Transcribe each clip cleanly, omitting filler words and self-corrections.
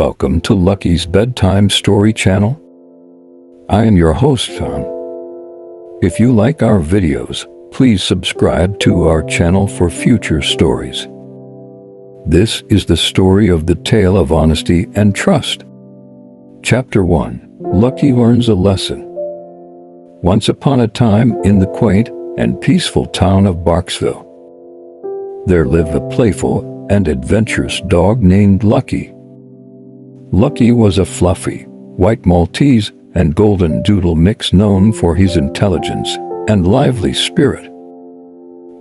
welcome to Lucky's Bedtime Story channel. I am your host, Tom. If you like our videos, please subscribe to our channel for future stories. This is the story of the tale of honesty and trust. Chapter 1. Lucky Learns a Lesson. Once upon a time, in the quaint and peaceful town of Barksville, there lived a playful and adventurous dog named Lucky. Lucky was a fluffy, white Maltese and golden doodle mix known for his intelligence and lively spirit.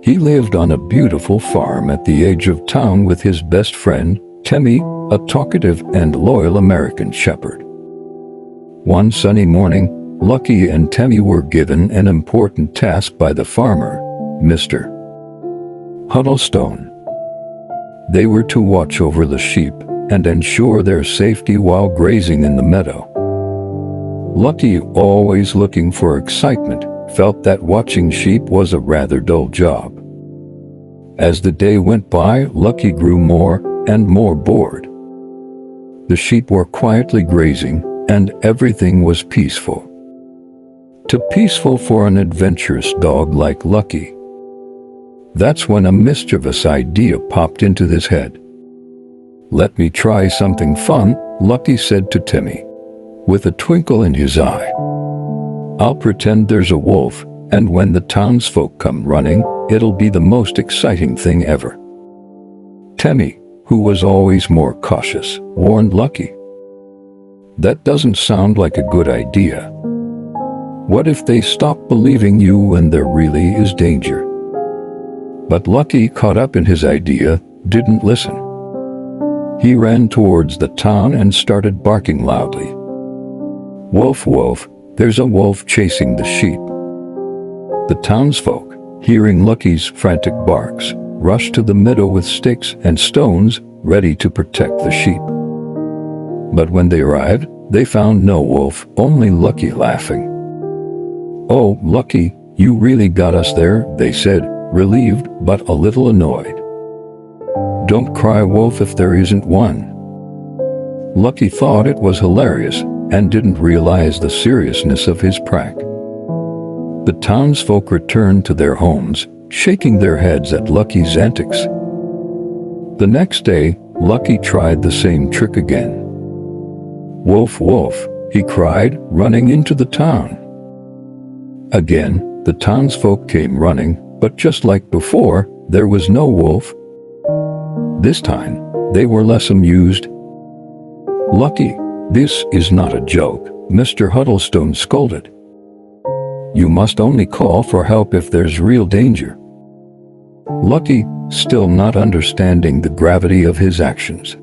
He lived on a beautiful farm at the edge of town with his best friend, Temmie, a talkative and loyal American shepherd. One sunny morning, Lucky and Temmie were given an important task by the farmer, Mr. Huddlestone. They were to watch over the sheep and ensure their safety while grazing in the meadow. Lucky, always looking for excitement, felt that watching sheep was a rather dull job. As the day went by, Lucky grew more and more bored. The sheep were quietly grazing, and everything was peaceful. Too peaceful for an adventurous dog like Lucky. That's when a mischievous idea popped into his head. "Let me try something fun," Lucky said to Temmie, with a twinkle in his eye. "I'll pretend there's a wolf, and when the townsfolk come running, it'll be the most exciting thing ever." Temmie, who was always more cautious, warned Lucky. "That doesn't sound like a good idea. What if they stop believing you when there really is danger?" But Lucky, caught up in his idea, didn't listen. He ran towards the town and started barking loudly. "Wolf, wolf, there's a wolf chasing the sheep." The townsfolk, hearing Lucky's frantic barks, rushed to the meadow with sticks and stones, ready to protect the sheep. But when they arrived, they found no wolf, only Lucky laughing. "Oh, Lucky, you really got us there," they said, relieved but a little annoyed. "Don't cry wolf if there isn't one." Lucky thought it was hilarious and didn't realize the seriousness of his prank. The townsfolk returned to their homes, shaking their heads at Lucky's antics. The next day, Lucky tried the same trick again. "Wolf, wolf," he cried, running into the town. Again, the townsfolk came running, but just like before, there was no wolf. This time, they were less amused. "Lucky, this is not a joke," Mr. Huddlestone scolded. "You must only call for help if there's real danger." Lucky, still not understanding the gravity of his actions,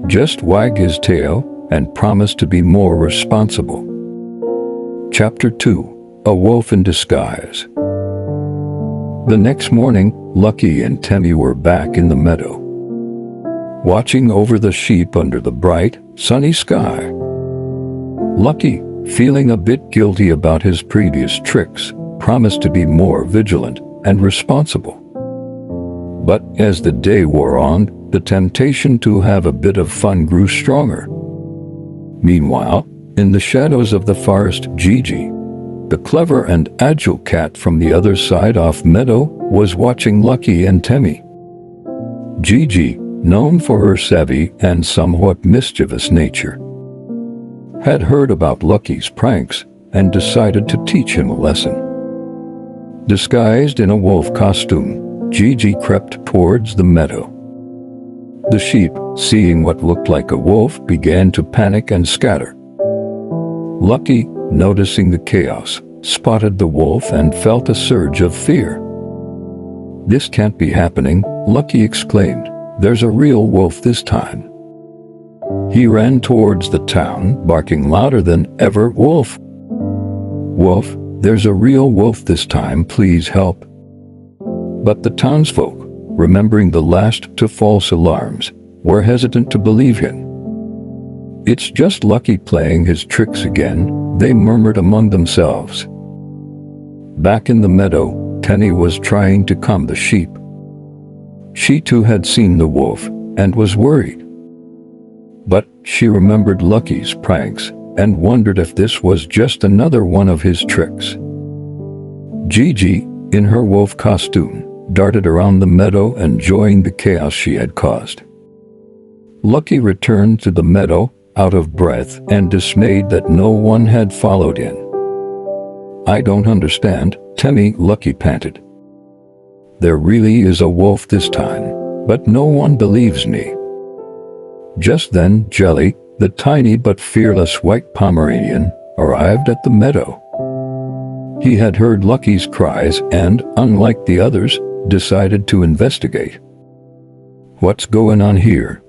just wagged his tail and promised to be more responsible. Chapter 2. A Wolf in Disguise. The next morning, Lucky and Temmie were back in the meadow, watching over the sheep under the bright, sunny sky. Lucky, feeling a bit guilty about his previous tricks, promised to be more vigilant and responsible. But as the day wore on, the temptation to have a bit of fun grew stronger. Meanwhile, in the shadows of the forest, Gigi, the clever and agile cat from the other side off meadow, was watching Lucky and Temmie. Gigi, known for her savvy and somewhat mischievous nature, had heard about Lucky's pranks and decided to teach him a lesson. Disguised in a wolf costume, Gigi crept towards the meadow. The sheep, seeing what looked like a wolf, began to panic and scatter. Lucky, noticing the chaos, spotted the wolf and felt a surge of fear. "This can't be happening," Lucky exclaimed. "There's a real wolf this time." He ran towards the town, barking louder than ever, "Wolf! Wolf, there's a real wolf this time, please help." But the townsfolk, remembering the last two false alarms, were hesitant to believe him. "It's just Lucky playing his tricks again," they murmured among themselves. Back in the meadow, Temmie was trying to calm the sheep. She too had seen the wolf and was worried. But she remembered Lucky's pranks and wondered if this was just another one of his tricks. Gigi, in her wolf costume, darted around the meadow enjoying the chaos she had caused. Lucky returned to the meadow, out of breath and dismayed that no one had followed in. "I don't understand," Temmie, Lucky panted. "There really is a wolf this time, but no one believes me." Just then Jelly, the tiny but fearless white Pomeranian, arrived at the meadow. He had heard Lucky's cries and, unlike the others, decided to investigate. "What's going on here?"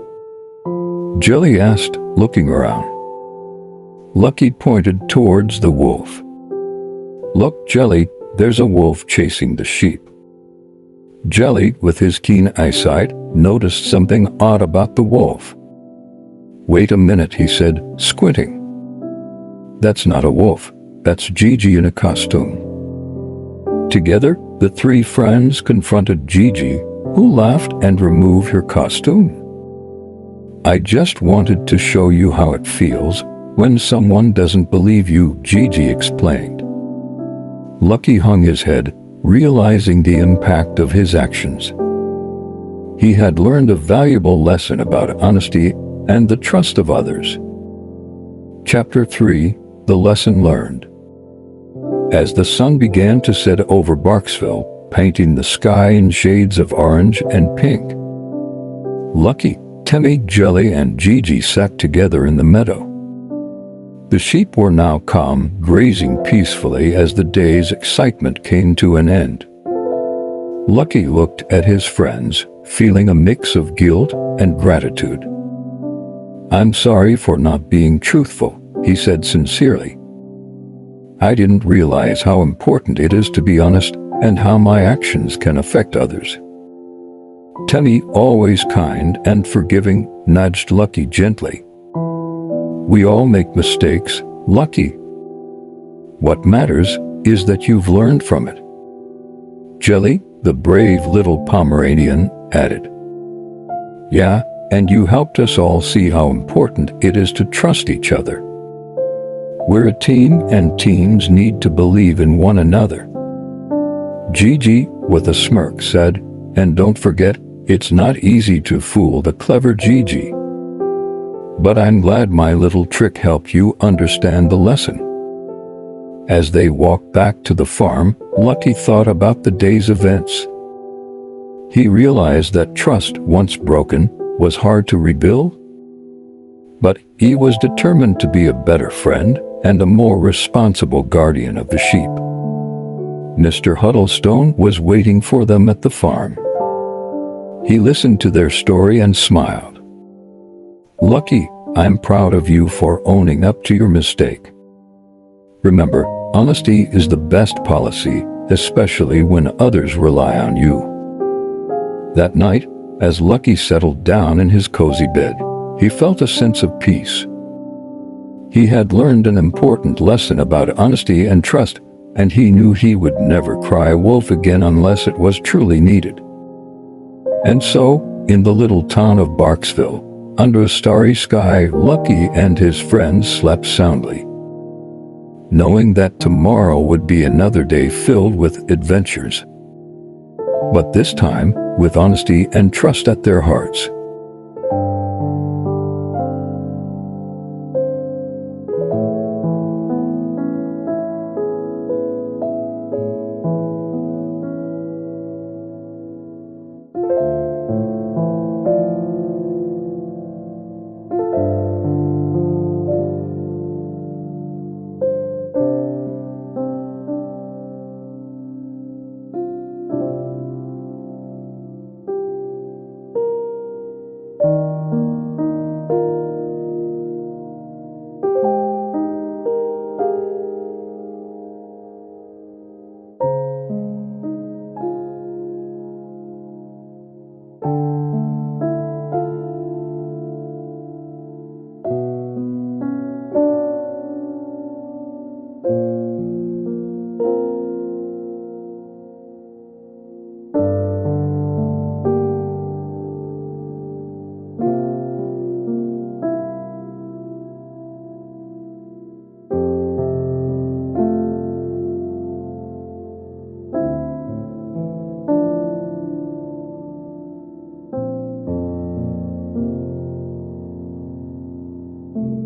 Jelly asked, looking around. Lucky pointed towards the wolf. "Look, Jelly, there's a wolf chasing the sheep." Jelly, with his keen eyesight, noticed something odd about the wolf. "Wait a minute," he said, squinting. "That's not a wolf. That's Gigi in a costume." Together, the three friends confronted Gigi, who laughed and removed her costume. "I just wanted to show you how it feels when someone doesn't believe you," Gigi explained. Lucky hung his head, realizing the impact of his actions. He had learned a valuable lesson about honesty and the trust of others. Chapter 3: The Lesson Learned. As the sun began to set over Barksville, painting the sky in shades of orange and pink, Lucky, Temmie, Jelly, and Gigi sat together in the meadow. The sheep were now calm, grazing peacefully as the day's excitement came to an end. Lucky looked at his friends, feeling a mix of guilt and gratitude. "I'm sorry for not being truthful," he said sincerely. "I didn't realize how important it is to be honest and how my actions can affect others." Temmie, always kind and forgiving, nudged Lucky gently. "We all make mistakes, Lucky. What matters is that you've learned from it." Jelly, the brave little Pomeranian, added, "Yeah, and you helped us all see how important it is to trust each other. We're a team and teams need to believe in one another." Gigi, with a smirk, said, "And don't forget, it's not easy to fool the clever Gigi. But I'm glad my little trick helped you understand the lesson." As they walked back to the farm, Lucky thought about the day's events. He realized that trust, once broken, was hard to rebuild. But he was determined to be a better friend and a more responsible guardian of the sheep. Mr. Huddlestone was waiting for them at the farm. He listened to their story and smiled. "Lucky, I'm proud of you for owning up to your mistake. Remember, honesty is the best policy, especially when others rely on you." That night, as Lucky settled down in his cozy bed, he felt a sense of peace. He had learned an important lesson about honesty and trust, and he knew he would never cry wolf again unless it was truly needed. And so, in the little town of Barksville, under a starry sky, Lucky and his friends slept soundly, knowing that tomorrow would be another day filled with adventures. But this time, with honesty and trust at their hearts. you.